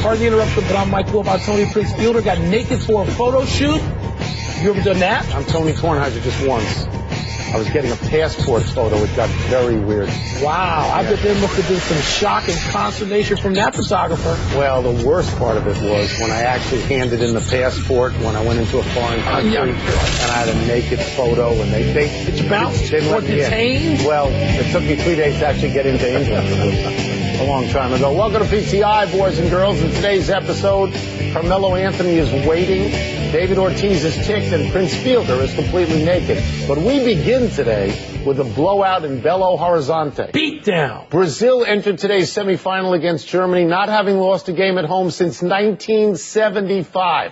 Pardon the interruption, but I'm Mike Wilbon. Tony Prince Fielder got naked for a photo shoot. You ever done that? I'm Tony Kornheiser just once. I was getting a passport photo. It got very weird. Wow. I bet there must have been some shock and consternation from that photographer. Well, the worst part of it was when I actually handed in the passport when I went into a foreign country and I had a naked photo and they Did you bounce or detained? Well, it took me 3 days to actually get into England. A long time ago. Welcome to PTI, boys and girls. In today's episode, Carmelo Anthony is waiting, David Ortiz is ticked, and Prince Fielder is completely naked. But we begin today with a blowout in Belo Horizonte. Beat down. Brazil entered today's semifinal against Germany, not having lost a game at home since 1975.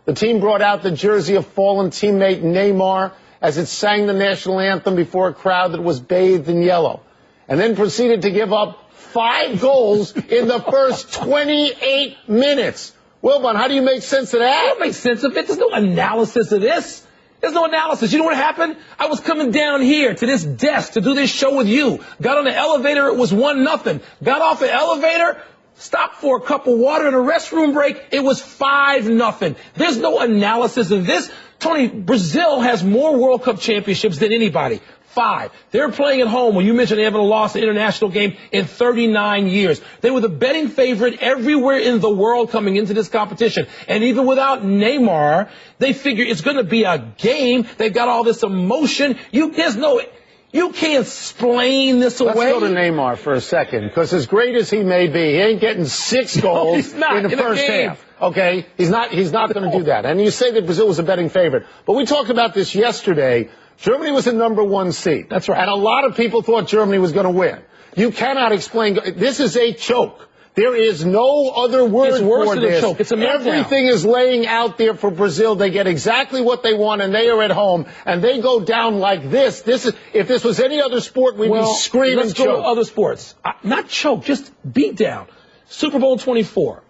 The team brought out the jersey of fallen teammate Neymar as it sang the national anthem before a crowd that was bathed in yellow, and then proceeded to give up 5 goals in the first 28 minutes. Wilbon, how do you make sense of that? I don't make sense of it. There's no analysis of this. There's no analysis. You know what happened? I was coming down here to this desk to do this show with you. Got on the elevator. It was 1-0. Got off the elevator. Stopped for a cup of water and a restroom break. It was 5-0. There's no analysis of this. Tony, Brazil has more World Cup championships than anybody. 5. They're playing at home. When you mentioned they haven't lost an international game in 39 years. They were the betting favorite everywhere in the world coming into this competition. And even without Neymar, they figure it's going to be a game. They've got all this emotion. You can't explain this away. Let's go to Neymar for a second, because as great as he may be, he ain't getting 6 goals in the first half. Okay? He's not going to do that. And you say that Brazil was a betting favorite. But we talked about this yesterday. Germany was the #1 seed. That's right. And a lot of people thought Germany was going to win. You cannot explain. This is a choke. There is no other word it's worse for than this. A choke. It's a meltdown. Everything is laying out there for Brazil. They get exactly what they want, and they are at home. And they go down like this. If this was any other sport, we'd be screaming let's go choke. to other sports. Not choke, just beat down. Super Bowl 24.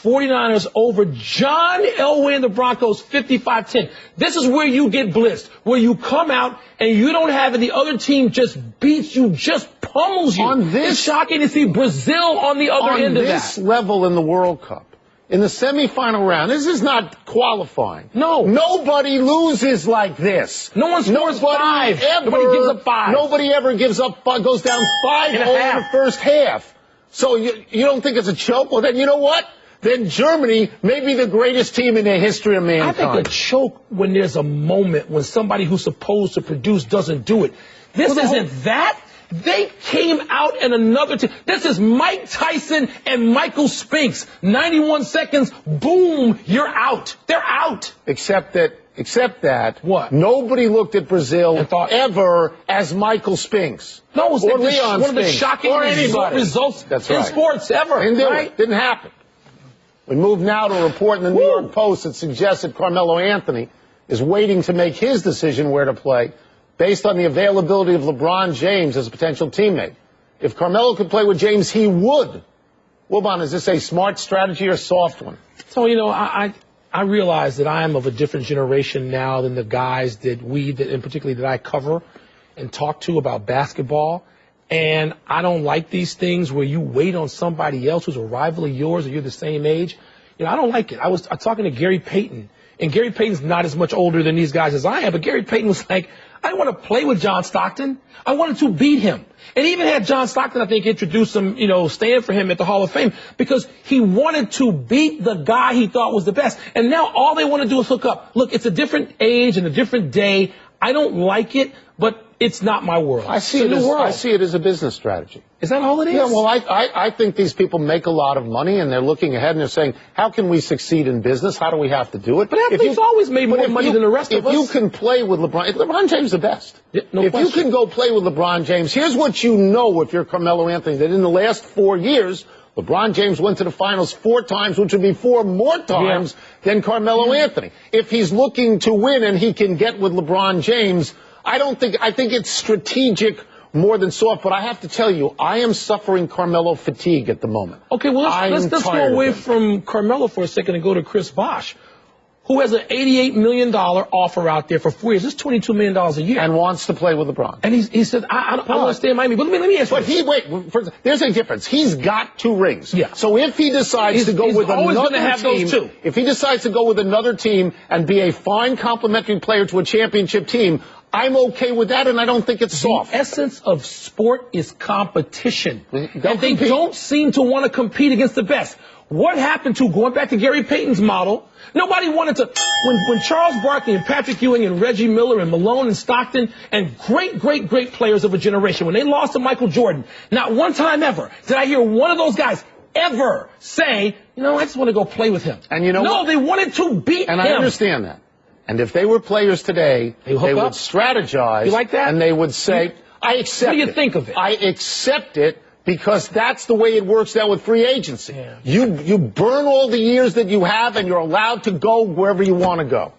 49ers over John Elway and the Broncos 55-10. This is where you get blitzed, where you come out and you don't have it. The other team just beats you, just pummels you. It's shocking to see Brazil on the other end of that. On this level in the World Cup, in the semifinal round, this is not qualifying. No. Nobody loses like this. No one scores 5. Nobody gives up 5. Nobody ever gives up, goes down 5-0 in the first half. So you don't think it's a choke? Well, then you know what? Then Germany may be the greatest team in the history of mankind. I think a choke when there's a moment when somebody who's supposed to produce doesn't do it. This isn't that. They came out in another team. This is Mike Tyson and Michael Spinks. 91 seconds, boom, you're out. They're out. Except that what? Nobody looked at Brazil and thought ever as Michael Spinks. No, it was or Leon one of the shocking results in sports ever. Didn't happen. We move now to a report in the New York Post that suggests that Carmelo Anthony is waiting to make his decision where to play based on the availability of LeBron James as a potential teammate. If Carmelo could play with James, he would. Wilbon, is this a smart strategy or a soft one? So, I realize that I am of a different generation now than the guys and particularly that I cover and talk to about basketball. And I don't like these things where you wait on somebody else who's a rival of yours or you're the same age. I don't like it. I was talking to Gary Payton, and Gary Payton's not as much older than these guys as I am, but Gary Payton was like, I didn't want to play with John Stockton. I wanted to beat him. And he even had John Stockton, I think, introduce him, stand for him at the Hall of Fame because he wanted to beat the guy he thought was the best. And now all they want to do is hook up. Look, it's a different age and a different day. I don't like it, but it's not my world. I see it as a business strategy. Is that all it is? Yeah, well, I think these people make a lot of money, and they're looking ahead, and they're saying, how can we succeed in business? How do we have to do it? But athletes always made more money than the rest of us. If you can play with LeBron James is the best. Yeah, if you can go play with LeBron James, here's what you know if you're Carmelo Anthony, that in the last 4 years, LeBron James went to the finals 4 times, which would be 4 more times than Carmelo Anthony. If he's looking to win and he can get with LeBron James, I think it's strategic more than soft, but I have to tell you, I am suffering Carmelo fatigue at the moment. Okay, well, let's go away from Carmelo for a second and go to Chris Bosh, who has an $88 million offer out there for 4 years. It's $22 million a year. And wants to play with LeBron. And he said, I want to stay in Miami. But let me ask you. But there's a difference. He's got 2 rings. Yeah. So if he decides to go with another team, if he decides to go with another team and be a fine complementary player to a championship team, I'm okay with that, and I don't think it's soft. The essence of sport is competition. And they don't seem to want to compete against the best. What happened to, going back to Gary Payton's model, nobody wanted to, when Charles Barkley and Patrick Ewing and Reggie Miller and Malone and Stockton and great players of a generation, when they lost to Michael Jordan, not one time ever did I hear one of those guys ever say, I just want to go play with him. And what? They wanted to beat him. And I understand that. And if they were players today, they would strategize. You like that? And they would say, I accept it. What do you think of it? I accept it because that's the way it works now with free agency. Yeah. You burn all the years that you have, and you're allowed to go wherever you want to go.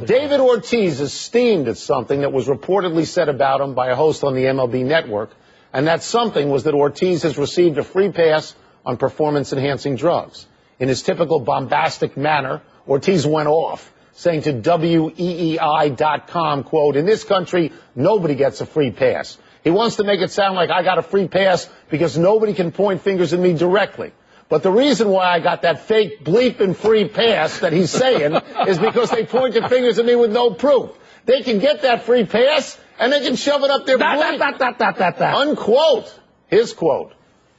David Ortiz is steamed at something that was reportedly said about him by a host on the MLB Network, and that something was that Ortiz has received a free pass on performance-enhancing drugs. In his typical bombastic manner, Ortiz went off, saying to WEEI.com, quote, in this country, nobody gets a free pass. He wants to make it sound like I got a free pass because nobody can point fingers at me directly. But the reason why I got that fake bleeping free pass that he's saying is because they pointed fingers at me with no proof. They can get that free pass, and they can shove it up their bleep. Unquote. His quote.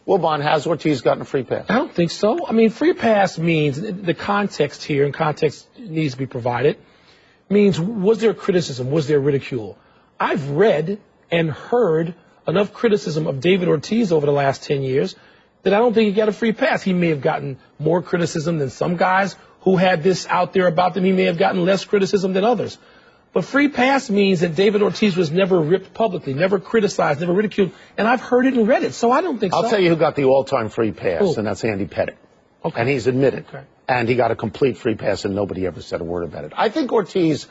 Wilbon, has Ortiz gotten a free pass? I don't think so. I mean, free pass means, the context here, and context needs to be provided, means was there criticism, was there ridicule? I've read and heard enough criticism of David Ortiz over the last 10 years that I don't think he got a free pass. He may have gotten more criticism than some guys who had this out there about them. He may have gotten less criticism than others. But free pass means that David Ortiz was never ripped publicly, never criticized, never ridiculed, and I've heard it and read it, so I don't think so. I'll tell you who got the all-time free pass, and that's Andy Pettitte. Okay. And he's admitted. Okay. And he got a complete free pass, and nobody ever said a word about it. I think Ortiz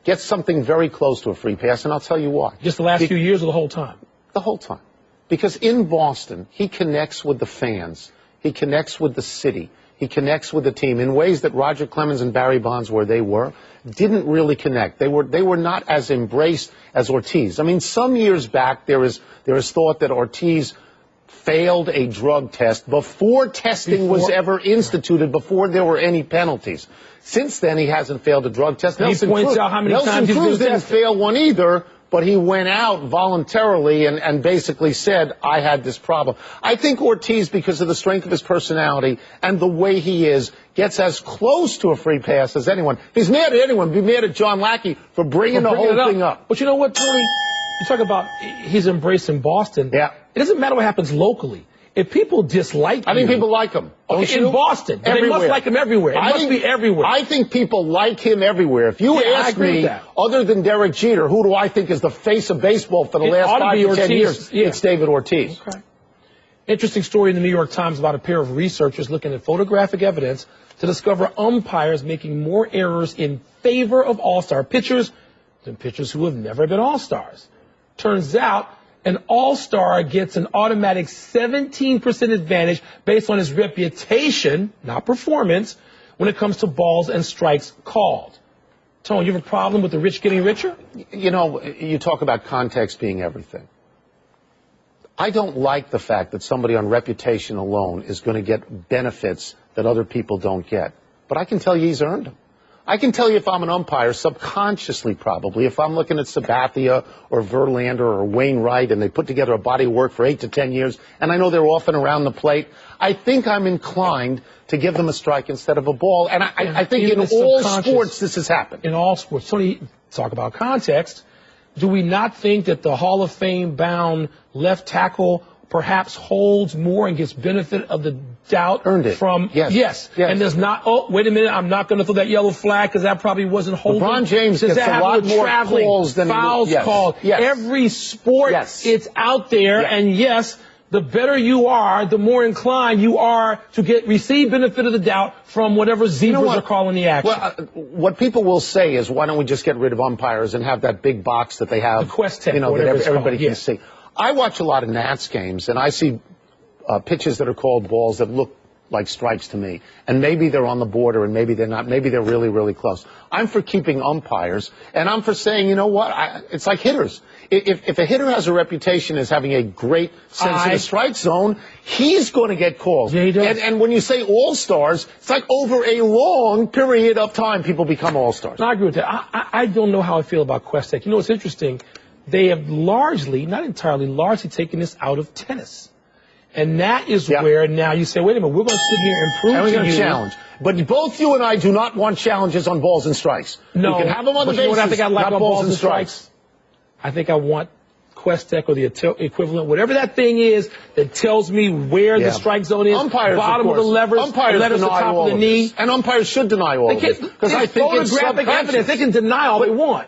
gets something very close to a free pass, and I'll tell you why. Just the last few years or the whole time? The whole time. Because in Boston, he connects with the fans. He connects with the city. He connects with the team in ways that Roger Clemens and Barry Bonds, where they were, didn't really connect. They were not as embraced as Ortiz. I mean, some years back, there is thought that Ortiz failed a drug test before testing was ever instituted, before there were any penalties. Since then, he hasn't failed a drug test. Nelson points out how many times Nelson Cruz didn't fail one either, but he went out voluntarily and basically said, I had this problem. I think Ortiz, because of the strength of his personality and the way he is, gets as close to a free pass as anyone. If he's mad at anyone, be mad at John Lackey for bringing the whole thing up. But you know what, Tony? You talk about his embrace in Boston. Yeah. It doesn't matter what happens locally. If people dislike I think people like him. Okay, in Boston. They must like him everywhere. It must be everywhere. I think people like him everywhere. If you ask me, other than Derek Jeter, who do I think is the face of baseball for the last 5 to 10 years? Yeah. It's David Ortiz. Okay. Interesting story in the New York Times about a pair of researchers looking at photographic evidence to discover umpires making more errors in favor of all-star pitchers than pitchers who have never been all-stars. Turns out, an all-star gets an automatic 17% advantage based on his reputation, not performance, when it comes to balls and strikes called. Tone, you have a problem with the rich getting richer? You know, you talk about context being everything. I don't like the fact that somebody on reputation alone is going to get benefits that other people don't get. But I can tell you he's earned them. I can tell you if I'm an umpire, subconsciously probably, if I'm looking at Sabathia or Verlander or Wainwright and they put together a body of work for 8 to 10 years, and I know they're often around the plate, I think I'm inclined to give them a strike instead of a ball. And I think in all sports this has happened. In all sports. Tony, talk about context. Do we not think that the Hall of Fame bound left tackle perhaps holds more and gets benefit of the doubt from yes. And there's not, oh, wait a minute, I'm not going to throw that yellow flag because that probably wasn't holding. LeBron James gets a lot more calls than fouls called. Every sport, it's out there, and yes, the better you are, the more inclined you are to receive benefit of the doubt from whatever zebras are calling the action. Well, what people will say is, why don't we just get rid of umpires and have that big box that they have, the Quest Tech, that everybody can see. I watch a lot of Nats games, and I see pitches that are called balls that look like strikes to me. And maybe they're on the border, and maybe they're not. Maybe they're really, really close. I'm for keeping umpires, and I'm for saying, you know what? It's like hitters. If a hitter has a reputation as having a great sense of the strike zone, he's going to get calls. Yeah, he does. And when you say all-stars, it's like over a long period of time, people become all-stars. I agree with that. I don't know how I feel about Questek. You know, it's interesting. They have largely, not entirely, largely taken this out of tennis. And that is where now you say, wait a minute, we're going to sit here and prove and we're to going to challenge. But both you and I do not want challenges on balls and strikes. No. We can have them on the bases, I think I like not on balls and strikes. I think I want Questek or the equivalent, whatever that thing is that tells me where the strike zone is, umpires, bottom of the levers, letters, the top of the knee. And umpires should deny all of this. Because I think it's photographic evidence. They can deny all they want.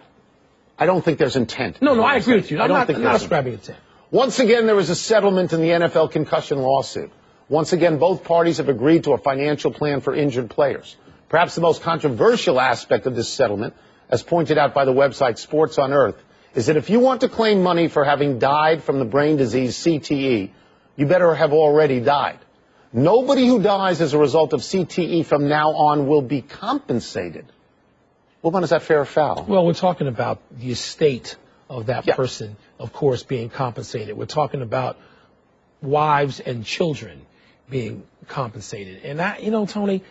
I don't think there's intent. No, I agree with you. I'm not ascribing intent. Once again, there was a settlement in the NFL concussion lawsuit. Once again, both parties have agreed to a financial plan for injured players. Perhaps the most controversial aspect of this settlement, as pointed out by the website Sports on Earth, is that if you want to claim money for having died from the brain disease CTE, you better have already died. Nobody who dies as a result of CTE from now on will be compensated. Well, when is that fair or foul? Well, we're talking about the estate of that person, of course, being compensated. We're talking about wives and children being compensated. And Tony,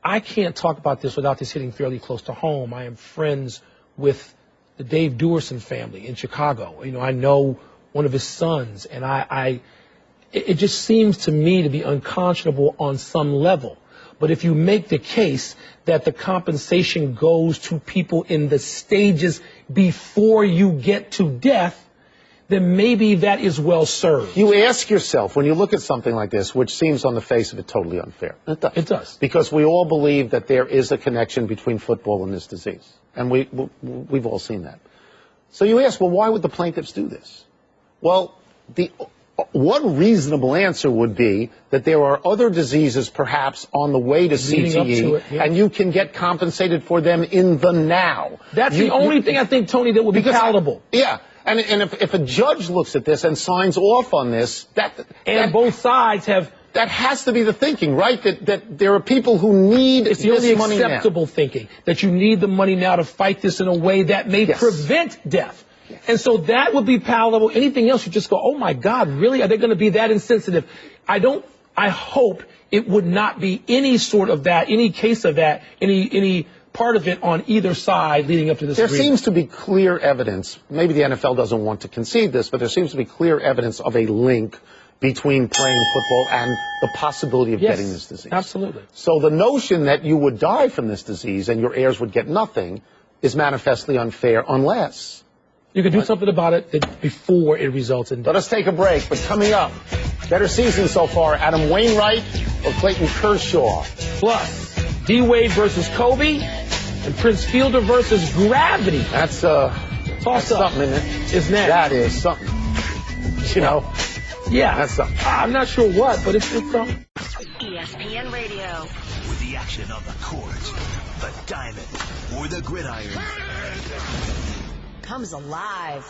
I can't talk about this without this hitting fairly close to home. I am friends with the Dave Duerson family in Chicago. I know one of his sons, and it just seems to me to be unconscionable on some level. But if you make the case that the compensation goes to people in the stages before you get to death, then maybe that is well served. You ask yourself, when you look at something like this, which seems on the face of it totally unfair. It does. It does. Because we all believe that there is a connection between football and this disease. And we've all seen that. So you ask, well, why would the plaintiffs do this? Well, one reasonable answer would be that there are other diseases perhaps on the way to CTE, and you can get compensated for them in the now. That's the only thing I think, Tony, that would be palatable. And if a judge looks at this and signs off on this, both sides have... That has to be the thinking, right? That there are people who need this money now. It's the only acceptable thinking, that you need the money now to fight this in a way that may prevent death. And so that would be palatable. Anything else, you just go, oh my God, really? Are they going to be that insensitive? I hope it would not be any sort of that, any case of that, any part of it on either side leading up to this agreement. There seems to be clear evidence, maybe the NFL doesn't want to concede this, but there seems to be clear evidence of a link between playing football and the possibility of getting this disease. Absolutely. So the notion that you would die from this disease and your heirs would get nothing is manifestly unfair unless... You can do something about it before it results in death. Let us take a break, but coming up, better season so far, Adam Wainwright or Clayton Kershaw? Plus, D-Wade versus Kobe and Prince Fielder versus Gravity. That's something, isn't it? Isn't that? That is something. Yeah. That's something. I'm not sure what, but it's something. ESPN Radio. With the action on the court, the diamond, or the gridiron. Comes alive.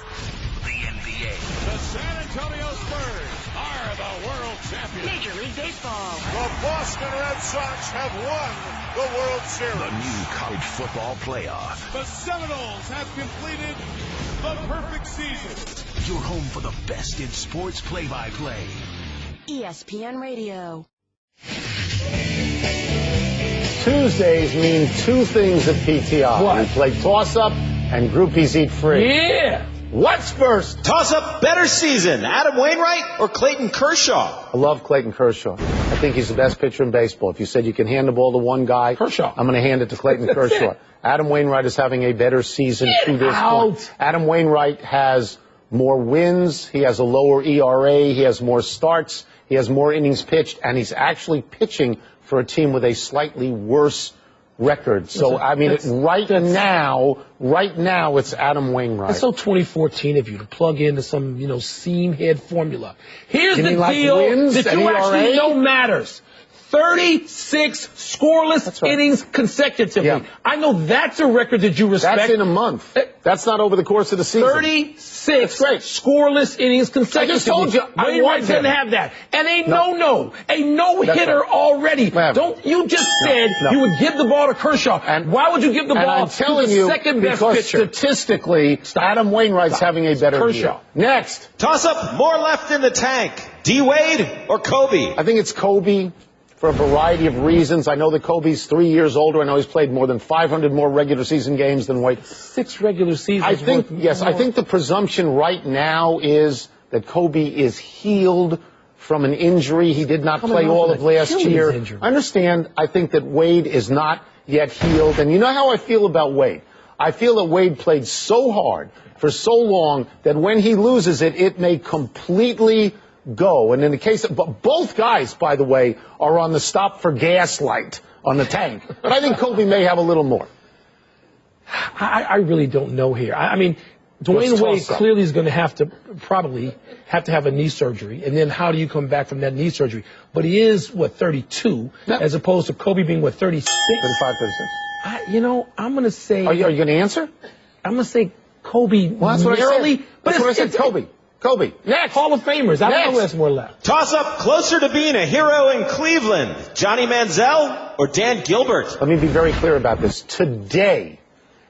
The NBA. The San Antonio Spurs are the world champions. Major League Baseball. The Boston Red Sox have won the World Series. The new college football playoff. The Seminoles have completed the perfect season. You're home for the best in sports play-by-play. ESPN Radio. Tuesdays mean two things at PTI. What? We play toss-up and groupies eat free. Yeah. What's first? Toss-up better season, Adam Wainwright or Clayton Kershaw? I love Clayton Kershaw. I think he's the best pitcher in baseball. If you said you can hand the ball to one guy, Kershaw. I'm going to hand it to Clayton Kershaw. Adam Wainwright is having a better season to this point. Adam Wainwright has more wins. He has a lower ERA. He has more starts. He has more innings pitched, and he's actually pitching for a team with a slightly worse record. So, I mean, right now, it's Adam Wainwright. It's so 2014 of you to plug into some, seam head formula. Here's the deal that you actually know matters. 36 scoreless innings consecutively. Yeah. I know that's a record that you respect. That's in a month. That's not over the course of the season. 36 scoreless innings consecutively. I just told you, I want doesn't him. have that. And a no-hitter right. already. Don't you just said you would give the ball to Kershaw. And why would you give the ball to the second best because pitcher? Statistically, Adam Wainwright's having a better year. Next. Toss up, more left in the tank. D. Wade or Kobe? I think it's Kobe for a variety of reasons. I know that Kobe's 3 years older. I know he's played more than 500 more regular season games than Wade. 6 regular seasons. I think the presumption right now is that Kobe is healed from an injury. He did not play all of last year. I understand. I think that Wade is not yet healed. And you know how I feel about Wade? I feel that Wade played so hard for so long that when he loses it, it may completely go. And in the case of both guys, by the way, are on the stop for gas light on the tank. But I think Kobe may have a little more. I really don't know here. I mean, Dwayne Wade clearly is going to probably have to have a knee surgery. And then how do you come back from that knee surgery? But he is, 32, as opposed to Kobe being, 36? 35, 36. I'm going to say... Are you going to answer? I'm going to say Kobe. Well, that's what I said. That's what I said, Kobe. Kobe. Next. Hall of Famers. I don't know who has more left. Toss up, closer to being a hero in Cleveland. Johnny Manziel or Dan Gilbert? Let me be very clear about this. Today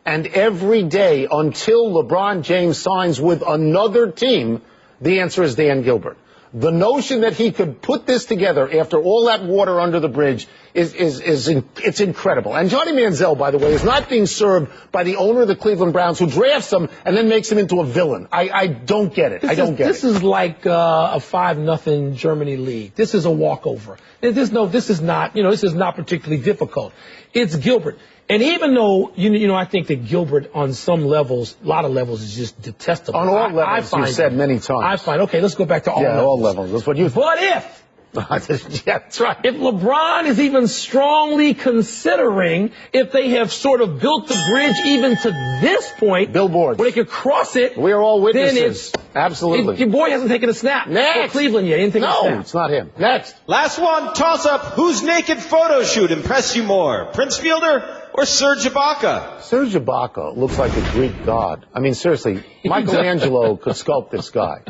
and every day until LeBron James signs with another team, the answer is Dan Gilbert. The notion that he could put this together after all that water under the bridge it's incredible. And Johnny Manziel, by the way, is not being served by the owner of the Cleveland Browns who drafts him and then makes him into a villain. I don't get it. This is like a 5-0 Germany lead. This is a walkover. This is not particularly difficult. It's Gilbert. And even though, I think that Gilbert on some levels, a lot of levels, is just detestable. On all levels, you've said many times. Okay, let's go back to all levels. Yeah, all levels. That's what you... But if... Yeah, that's right. If LeBron is even strongly considering if they have sort of built the bridge even to this point, billboards, where they could cross it, we are all witnesses. Absolutely. Your boy hasn't taken a snap. Next. For Cleveland yet. He didn't take a snap. No, it's not him. Next. Last one, toss up. Whose naked photo shoot impressed you more, Prince Fielder or Serge Ibaka? Serge Ibaka looks like a Greek god. I mean, seriously, Michelangelo could sculpt this guy.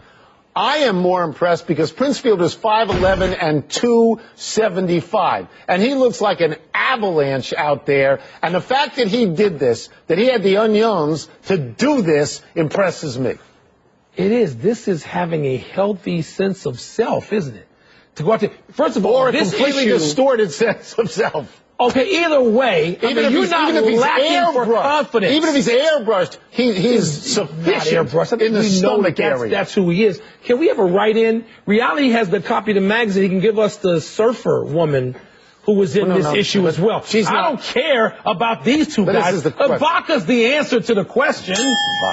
I am more impressed because Prince Fielder's 5'11" and 275. And he looks like an avalanche out there. And the fact that he did this, that he had the onions to do this, impresses me. It is. This is having a healthy sense of self, isn't it? To go out there. First of all, or a completely distorted sense of self. Okay, either way, you're not lacking for confidence. Even if he's airbrushed, he's sufficient in the stomach area. That's who he is. Can we have a write-in? Reality has the copy of the magazine. He can give us the surfer woman who was in this issue as well. I don't care about these two guys. Ibaka's the answer to the question.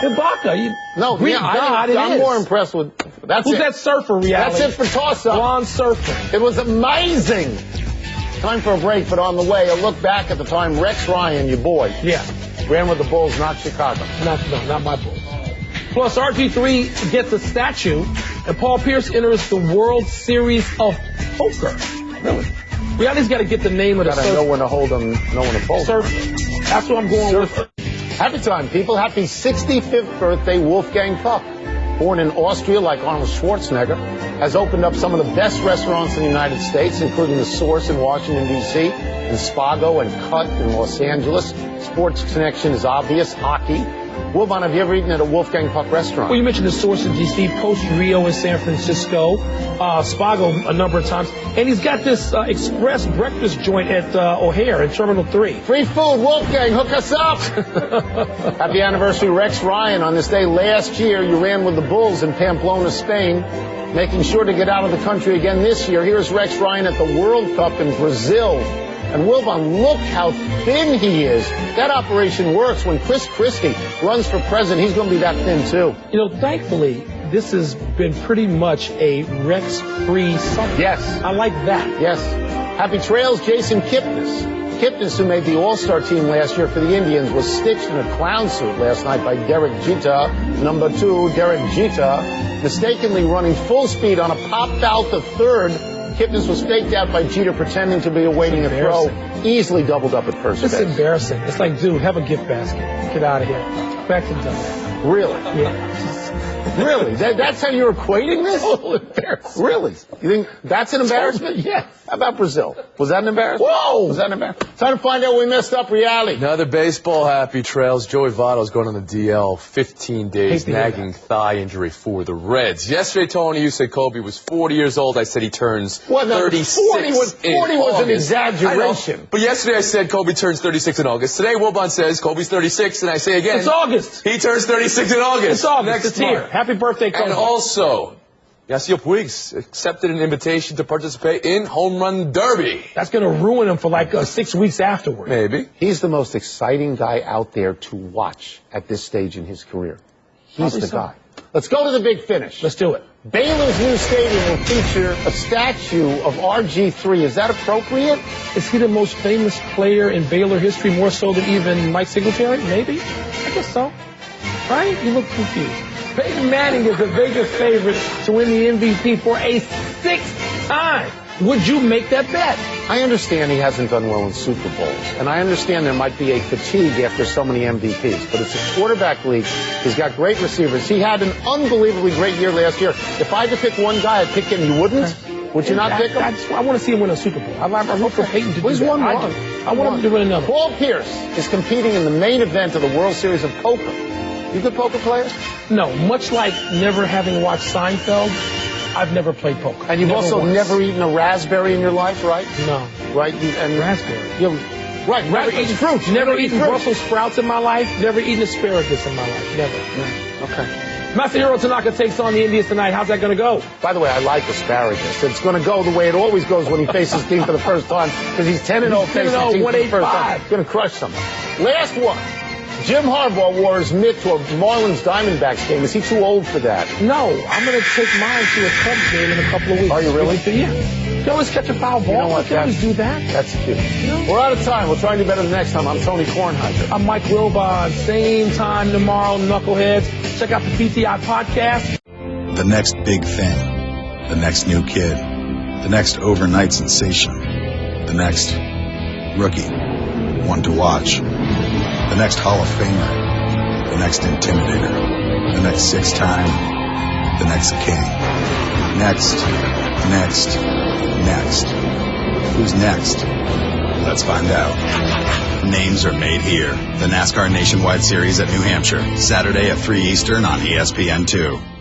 Ibaka. I'm more impressed with... Who's that surfer, Reality? That's it for toss-up. Blonde surfer. It was amazing. Time for a break, but on the way, a look back at the time Rex Ryan, your boy, ran with the Bulls, not Chicago. Not my Bulls. Plus, RG3 gets a statue, and Paul Pierce enters the World Series of Poker. Really? Reality's got to get the name of the surfer. Know when to hold them, know when to fold them. That's what I'm going with. Happy time, people. Happy 65th birthday, Wolfgang Puck. Born in Austria like Arnold Schwarzenegger, has opened up some of the best restaurants in the United States, including The Source in Washington, D.C., and Spago and Cut in Los Angeles. Sports connection is obvious, hockey. Wilbon, have you ever eaten at a Wolfgang Puck restaurant? Well, you mentioned The Source in D.C., Post Rio in San Francisco, Spago a number of times, and he's got this express breakfast joint at O'Hare in Terminal 3. Free food, Wolfgang, hook us up! Happy anniversary, Rex Ryan. On this day last year, you ran with the Bulls in Pamplona, Spain, making sure to get out of the country again this year. Here's Rex Ryan at the World Cup in Brazil. And Wilbon, look how thin he is. That operation works. When Chris Christie runs for president, he's going to be that thin, too. Thankfully, this has been pretty much a Rex-free summer. Yes. I like that. Yes. Happy trails, Jason Kipnis. Kipnis, who made the All-Star team last year for the Indians, was stitched in a clown suit last night by Derek Jeter, number 2, Derek Jeter, mistakenly running full speed on a pop out to third Kipnis was faked out by Jeter pretending to be awaiting a throw. Easily doubled up at first base. This is embarrassing. It's like, dude, have a gift basket. Get out of here. Back to the Really? Yeah. Really? That's how you're equating this? A little embarrassing. Really? You think that's an embarrassment? Yes. How about Brazil? Was that an embarrassment? Whoa! Was that an embarrassment? Time to find out we messed up reality. Another baseball happy trails. Joey Votto's going on the DL. 15 days, nagging thigh injury for the Reds. Yesterday, Tony, you said Kobe was 40 years old. I said he turns 36 40 was an exaggeration. But yesterday I said Kobe turns 36 in August. Today, Wilbon says Kobe's 36, and I say again. It's August. He turns 36 in August. It's August. Next It's here. month. Happy birthday, Kobe. And also, Yasiel Puig accepted an invitation to participate in Home Run Derby. That's going to ruin him for like 6 weeks afterward. Maybe. He's the most exciting guy out there to watch at this stage in his career. He's Probably the so. guy. Let's go to the big finish. Let's do it. Baylor's new stadium will feature a statue of RG3. Is that appropriate? Is he the most famous player in Baylor history, more so than even Mike Singletary? Maybe. I guess so. Right? You look confused. Peyton Manning is the biggest favorite to win the MVP for a 6th time. Would you make that bet? I understand he hasn't done well in Super Bowls, and I understand there might be a fatigue after so many MVPs, but it's a quarterback league. He's got great receivers. He had an unbelievably great year last year. If I had to pick one guy, I'd pick him. You wouldn't? Would you not pick him? I want to see him win a Super Bowl. I hope for Peyton to do He's that. won one. I want him to win another. Paul Pierce is competing in the main event of the World Series of Poker. You a good poker player? No, much like never having watched Seinfeld, I've never played poker. And you've also never eaten a raspberry in your life, right? No. Right? And Raspberry. Right, never eaten fruit. Never eaten Brussels sprouts in my life. Never eaten asparagus in my life. Never. Okay. Masahiro Tanaka takes on the Indians tonight. How's that going to go? By the way, I like asparagus. It's going to go the way it always goes when he faces his team for the first time, because he's 10-0 facing his team for the first time. He's going to crush someone. Last one. Jim Harbaugh wore his mitt to a Marlins Diamondbacks game. Is he too old for that? No, I'm going to take mine to a Cubs game in a couple of weeks. Are you really? Yeah. You can always catch a foul ball. You know what? You can always do that. That's cute. You know? We're out of time. We'll try and do better the next time. I'm Tony Kornheiser. I'm Mike Wilbon. Same time tomorrow, Knuckleheads. Check out the PTI podcast. The next big thing. The next new kid. The next overnight sensation. The next rookie. One to watch. The next Hall of Famer. The next Intimidator. The next 6-time. The next King. Next. Who's next? Let's find out. Names are made here. The NASCAR Nationwide Series at New Hampshire. Saturday at 3 Eastern on ESPN2.